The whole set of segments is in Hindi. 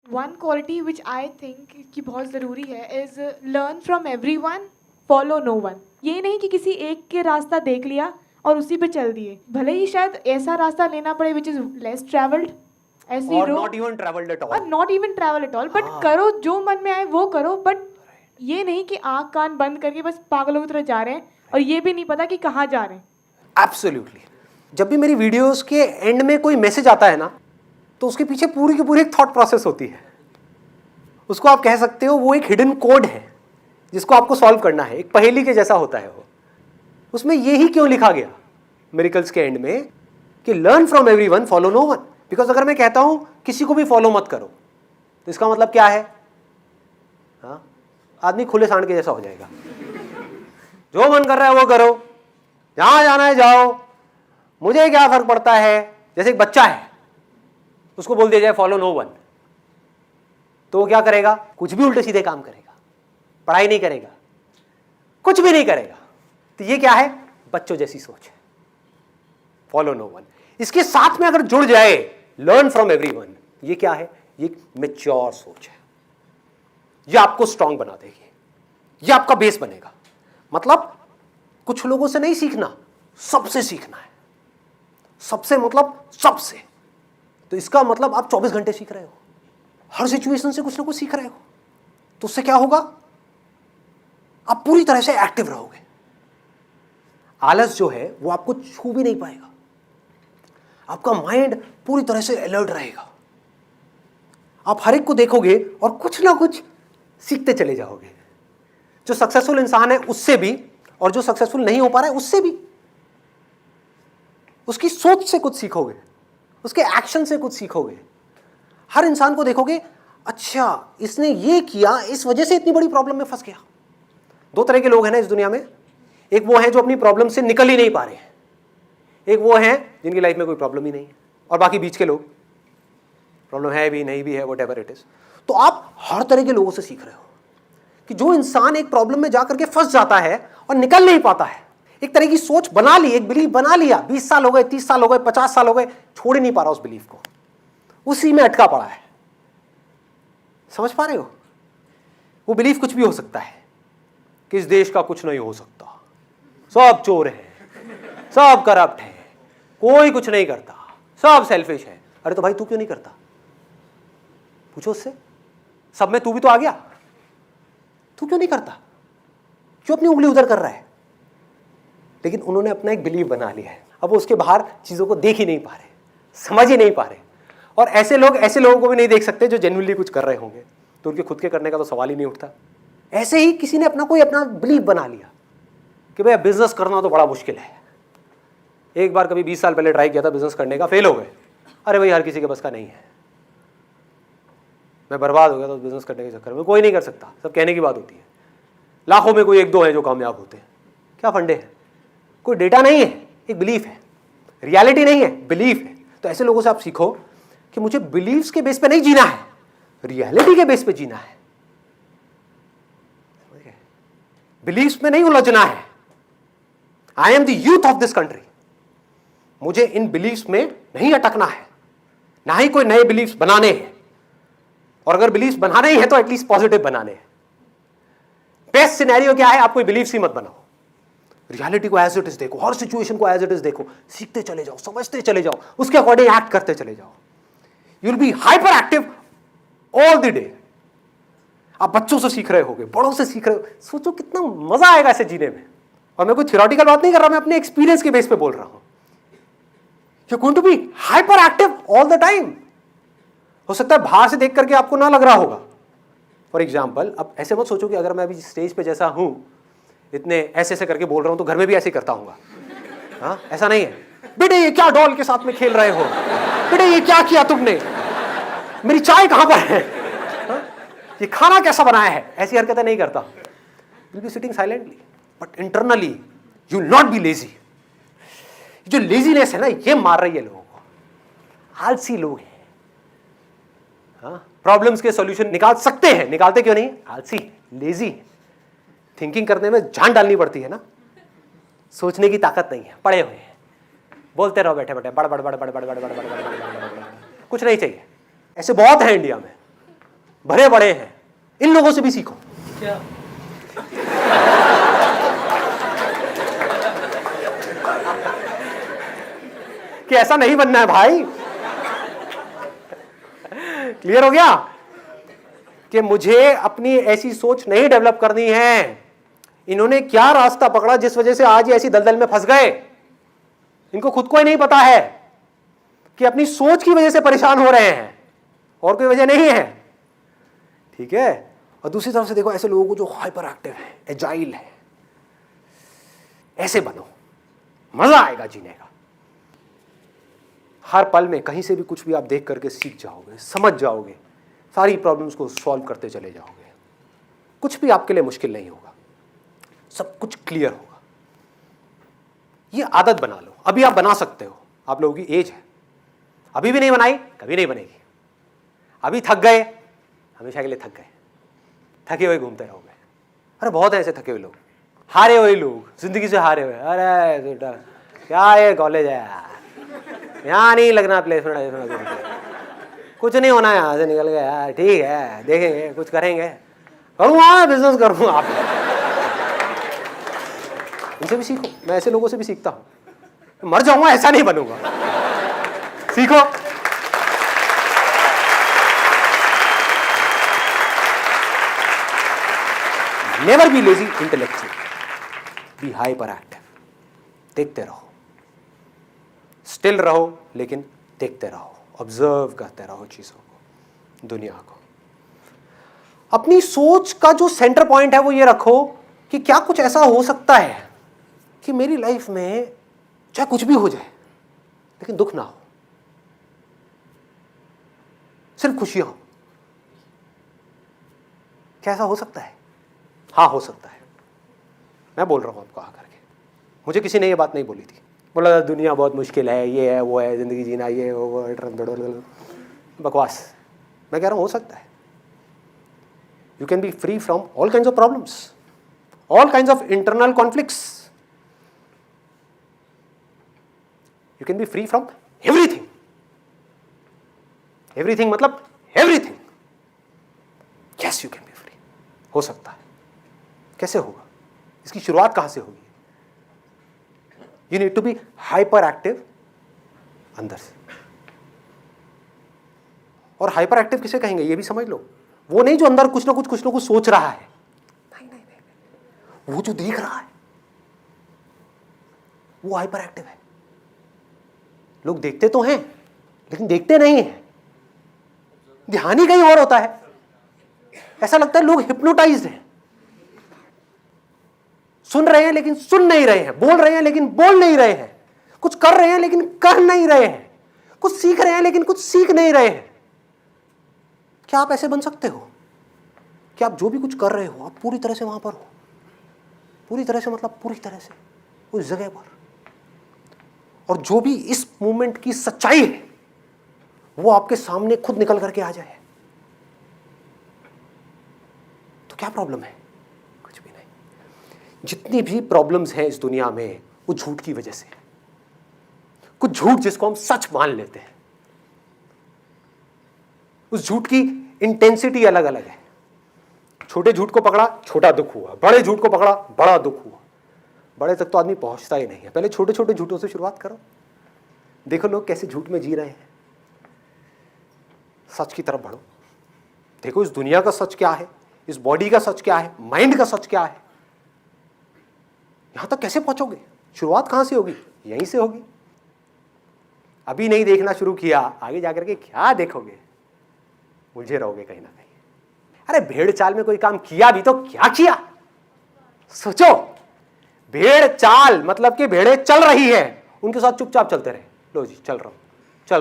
One quality which I think कि बहुत ज़रूरी है is learn from everyone, follow no one. ये नहीं कि किसी एक के रास्ता देख लिया और उसी पे चल दिए, भले ही शायद ऐसा रास्ता लेना पड़े which is less travelled as we और रो, नॉट इवन ट्रैवल्ड एट और all, not even travel at all, but करो जो मन में आए वो करो। बट ये नहीं कि आँख कान बंद करके बस पागलों की तरह जा रहे हैं और ये भी नहीं पता कि कहाँ जा रहे हैं। एब्सोल्युटली। जब भी मेरी वीडियोस के एंड में कोई मैसेज आता है ना, तो उसके पीछे पूरी की पूरी एक थॉट प्रोसेस होती है। उसको आप कह सकते हो वो एक हिडन कोड है जिसको आपको सॉल्व करना है, एक पहेली के जैसा होता है वो। उसमें यही क्यों लिखा गया मिरेकल्स के एंड में कि learn from everyone, follow no one. Because अगर मैं कहता हूं किसी को भी फॉलो मत करो, तो इसका मतलब क्या है? हाँ, आदमी खुले सांड के जैसा हो जाएगा। जो मन कर रहा है वो करो, जहां जाना है जाओ, मुझे क्या फर्क पड़ता है। जैसे एक बच्चा है, उसको बोल दिया जाए फॉलो नो वन, तो वो क्या करेगा? कुछ भी उल्टे सीधे काम करेगा, पढ़ाई नहीं करेगा, कुछ भी नहीं करेगा। तो ये क्या है? बच्चों जैसी सोच है, फॉलो नो वन। इसके साथ में अगर जुड़ जाए लर्न फ्रॉम एवरीवन, ये क्या है? ये मैच्योर सोच है। ये आपको स्ट्रांग बना देगी, ये आपका बेस बनेगा। मतलब कुछ लोगों से नहीं सीखना, सबसे सीखना है। सबसे मतलब सबसे। तो इसका मतलब आप 24 घंटे सीख रहे हो, हर सिचुएशन से कुछ ना कुछ सीख रहे हो, तो उससे क्या होगा? आप पूरी तरह से एक्टिव रहोगे। आलस जो है वो आपको छू भी नहीं पाएगा, आपका माइंड पूरी तरह से अलर्ट रहेगा। आप हर एक को देखोगे और कुछ ना कुछ सीखते चले जाओगे। जो सक्सेसफुल इंसान है उससे भी, और जो सक्सेसफुल नहीं हो पा रहा है उससे भी। उसकी सोच से कुछ सीखोगे, उसके एक्शन से कुछ सीखोगे। हर इंसान को देखोगे, अच्छा इसने ये किया, इस वजह से इतनी बड़ी प्रॉब्लम में फंस गया। दो तरह के लोग हैं ना इस दुनिया में। एक वो हैं जो अपनी प्रॉब्लम से निकल ही नहीं पा रहे हैं, एक वो हैं जिनकी लाइफ में कोई प्रॉब्लम ही नहीं है, और बाकी बीच के लोग, प्रॉब्लम है भी नहीं भी है, वट एवर इट इज। तो आप हर तरह के लोगों से सीख रहे हो कि जो इंसान एक प्रॉब्लम में जाकर के फंस जाता है और निकल नहीं पाता है, एक तरह की सोच बना ली, एक बिलीफ बना लिया, 20 साल हो गए, 30 साल हो गए, 50 साल हो गए, छोड़ ही नहीं पा रहा उस बिलीफ को, उसी में अटका पड़ा है। समझ पा रहे हो? वो बिलीफ कुछ भी हो सकता है कि इस देश का कुछ नहीं हो सकता, सब चोर हैं, सब करप्ट हैं, कोई कुछ नहीं करता, सब सेल्फिश है। अरे तो भाई तू क्यों नहीं करता? पूछो उससे। सब में तू भी तो आ गया, तू क्यों नहीं करता? क्यों अपनी उंगली उधर कर रहा है? लेकिन उन्होंने अपना एक बिलीव बना लिया है, अब वो उसके बाहर चीजों को देख ही नहीं पा रहे, समझ ही नहीं पा रहे। और ऐसे लोगों को भी नहीं देख सकते जो जेन्युइनली कुछ कर रहे होंगे, तो उनके खुद के करने का तो सवाल ही नहीं उठता। ऐसे ही किसी ने अपना बिलीव बना लिया कि भाई बिजनेस करना तो बड़ा मुश्किल है। एक बार कभी 20 साल पहले ट्राई किया था बिजनेस करने का, फेल हो गए। अरे भाई हर किसी के बस का नहीं है, मैं बर्बाद हो गया तो बिजनेस करने के चक्कर में। कोई नहीं कर सकता, सब कहने की बात होती है। लाखों में कोई एक दो है जो कामयाब होते हैं। क्या फंडे हैं? कोई डेटा नहीं है, एक बिलीफ है, रियलिटी नहीं है, बिलीफ है। तो ऐसे लोगों से आप सीखो कि मुझे बिलीव्स के बेस पे नहीं जीना है, रियलिटी के बेस पे जीना है। बिलीव्स में नहीं उलझना है। I am the youth of this country, मुझे इन बिलीव्स में नहीं अटकना है, ना ही कोई नए बिलीव्स बनाने हैं। और अगर बिलीव्स बनाने ही है तो एटलीस्ट पॉजिटिव बनाने हैं। बेस्ट सिनेरियो क्या है? आप कोई बिलीव्स ही मत बनाओ, रियलिटी को एज इट इज देखो, हर सिचुएशन को एज इट इज देखो, सीखते चले जाओ, समझते चले जाओ, उसके अकॉर्डिंग एक्ट करते चले जाओ। You will be hyperactive all the day. आप बच्चों से सीख रहे होगे, बड़ों से सीख रहे हो, सोचो कितना मजा आएगा ऐसे जीने में। और मैं कोई थ्योरेटिकल बात नहीं कर रहा, मैं अपने एक्सपीरियंस के बेस पे बोल रहा हूं। You are going to be hyperactive all the time. हो सकता है बाहर से देख करके आपको ना लग रहा होगा। फॉर एग्जाम्पल, अब ऐसे मत सोचो कि अगर मैं अभी स्टेज पे जैसा हूं, इतने ऐसे ऐसे करके बोल रहा हूं, तो घर में भी ऐसे ही करता हूँ। हाँ, ऐसा नहीं है। बेटे ये क्या डॉल के साथ में खेल रहे हो? बेटे ये क्या किया तुमने? मेरी चाय कहां पर है? हाँ? ये खाना कैसा बनाया है? ऐसी हरकतें नहीं करता। Will be sitting silently, but internally you will not be lazy. जो लेजीनेस है ना, ये मार रही है लोगों को। आलसी लोग हैं। हाँ, प्रॉब्लम्स के सॉल्यूशन निकाल सकते हैं, निकालते क्यों नहीं? आलसी, लेजी। थिंकिंग करने में जान डालनी पड़ती है ना, सोचने की ताकत नहीं है, पड़े हुए हैं, बोलते रहो बैठे बैठे बड़ बड़ बड़ बड़ बड़ बड़ बड़ बड़ बड़ बड़, कुछ नहीं चाहिए। ऐसे बहुत है इंडिया में, भरे बड़े हैं, इन लोगों से भी सीखो। क्या? कि ऐसा नहीं बनना है भाई। क्लियर हो गया कि मुझे अपनी ऐसी सोच नहीं डेवलप करनी है। इन्होंने क्या रास्ता पकड़ा जिस वजह से आज ये ऐसी दलदल में फंस गए, इनको खुद को ही नहीं पता है कि अपनी सोच की वजह से परेशान हो रहे हैं, और कोई वजह नहीं है। ठीक है। और दूसरी तरफ से देखो ऐसे लोगों को जो हाइपर एक्टिव है, एजाइल है, ऐसे बनो, मजा आएगा जीने का। हर पल में कहीं से भी कुछ भी आप देख करके सीख जाओगे, समझ जाओगे, सारी प्रॉब्लम्स को सॉल्व करते चले जाओगे। कुछ भी आपके लिए मुश्किल नहीं होगा, सब कुछ क्लियर होगा। ये आदत बना लो। अभी आप बना सकते हो, आप लोगों की एज है। अभी भी नहीं बनाई, कभी नहीं बनेगी। अभी थक गए, हमेशा के लिए थक गए, थके हुए घूमते रहोगे। अरे बहुत है ऐसे थके हुए लोग, हारे हुए लोग, जिंदगी से हारे हुए। अरे बेटा क्या ये कॉलेज है यार, यहाँ नहीं लगना प्लेसमेंट, कुछ नहीं होना यहाँ से निकल गया यार। ठीक है देखेंगे, कुछ करेंगे, करूँगा बिजनेस करूँगा। आप इनसे भी सीखो, मैं ऐसे लोगों से भी सीखता हूँ। मर जाऊंगा ऐसा नहीं बनूंगा, सीखो। Never be lazy intellectual, be hyperactive. देखते रहो, स्टिल रहो, लेकिन देखते रहो, ऑब्जर्व करते रहो चीजों को, दुनिया को। अपनी सोच का जो सेंटर पॉइंट है वो ये रखो कि क्या कुछ ऐसा हो सकता है कि मेरी लाइफ में चाहे कुछ भी हो जाए लेकिन दुख ना हो, सिर्फ खुशियां हो। क्या ऐसा हो सकता है? हाँ हो सकता है। मैं बोल रहा हूं आपको आकर के, मुझे किसी ने ये बात नहीं बोली थी। बोला दुनिया बहुत मुश्किल है, ये है वो है, जिंदगी जीना ये वो, बकवास। मैं कह रहा हूं हो सकता है। You can be free from all kinds of problems, all kinds of internal conflicts. You can be free from everything. Everything मतलब everything. Yes, you can be free. हो सकता है। कैसे होगा? इसकी शुरुआत कहां से होगी? You need to be hyper active अंदर से। और हाइपर एक्टिव किसे कहेंगे ये भी समझ लो। वो नहीं जो अंदर कुछ ना कुछ सोच रहा है, नहीं, वो जो देख रहा है वो हाइपर एक्टिव है। लोग देखते तो हैं लेकिन देखते नहीं हैं, ध्यान ही कहीं और होता है। ऐसा लगता है लोग हिप्नोटाइज्ड हैं, सुन रहे हैं लेकिन सुन नहीं रहे हैं, बोल रहे हैं लेकिन बोल नहीं रहे हैं, कुछ कर रहे हैं लेकिन कर नहीं रहे हैं, कुछ सीख रहे हैं लेकिन कुछ सीख नहीं रहे हैं। क्या आप ऐसे बन सकते हो कि आप जो भी कुछ कर रहे हो आप पूरी तरह से वहां पर हो? पूरी तरह से मतलब पूरी तरह से उस जगह पर, और जो भी इस मूवमेंट की सच्चाई है वो आपके सामने खुद निकल करके आ जाए, तो क्या प्रॉब्लम है? कुछ भी नहीं। जितनी भी प्रॉब्लम्स हैं इस दुनिया में वो झूठ की वजह से, कुछ झूठ जिसको हम सच मान लेते हैं, उस झूठ की इंटेंसिटी अलग अलग है। छोटे झूठ को पकड़ा, छोटा दुख हुआ, बड़े झूठ को पकड़ा, बड़ा दुख हुआ। बड़े तक तो आदमी पहुंचता ही नहीं है। पहले छोटे छोटे झूठों से शुरुआत करो, देखो लोग कैसे झूठ में जी रहे हैं। सच की तरफ बढ़ो, देखो इस दुनिया का सच क्या है, इस बॉडी का सच क्या है, माइंड का सच क्या है। यहां तक कैसे पहुंचोगे? शुरुआत कहां से होगी? यहीं से होगी। अभी नहीं देखना शुरू किया, आगे जाकर के क्या देखोगे? उलझे रहोगे कहीं ना कहीं। अरे भेड़ चाल में कोई काम किया भी तो क्या किया? सोचो, भेड़ चाल मतलब कि भेड़ें चल रही है, उनके साथ चुपचाप चलते रहे। लो जी चल रहा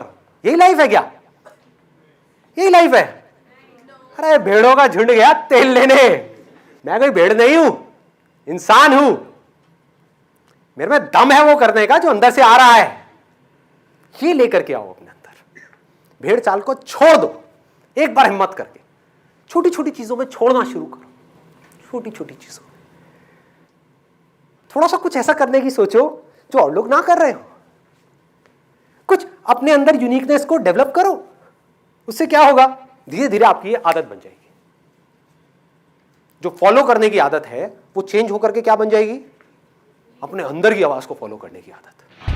हूं। यही लाइफ है क्या? यही लाइफ है? अरे भेड़ों का झुंड गया तेल लेने। मैं कोई भेड़ नहीं हूं, इंसान हूं। मेरे में दम है वो करने का जो अंदर से आ रहा है। ये लेकर के आओ अपने अंदर। भेड़ चाल को छोड़ दो, एक बार हिम्मत करके छोटी छोटी चीजों में छोड़ना शुरू करो। छोटी छोटी चीजों में थोड़ा सा कुछ ऐसा करने की सोचो जो और लोग ना कर रहे हो। कुछ अपने अंदर यूनिकनेस को डेवलप करो। उससे क्या होगा? धीरे धीरे आपकी ये आदत बन जाएगी। जो फॉलो करने की आदत है वो चेंज होकर के क्या बन जाएगी? अपने अंदर की आवाज को फॉलो करने की आदत।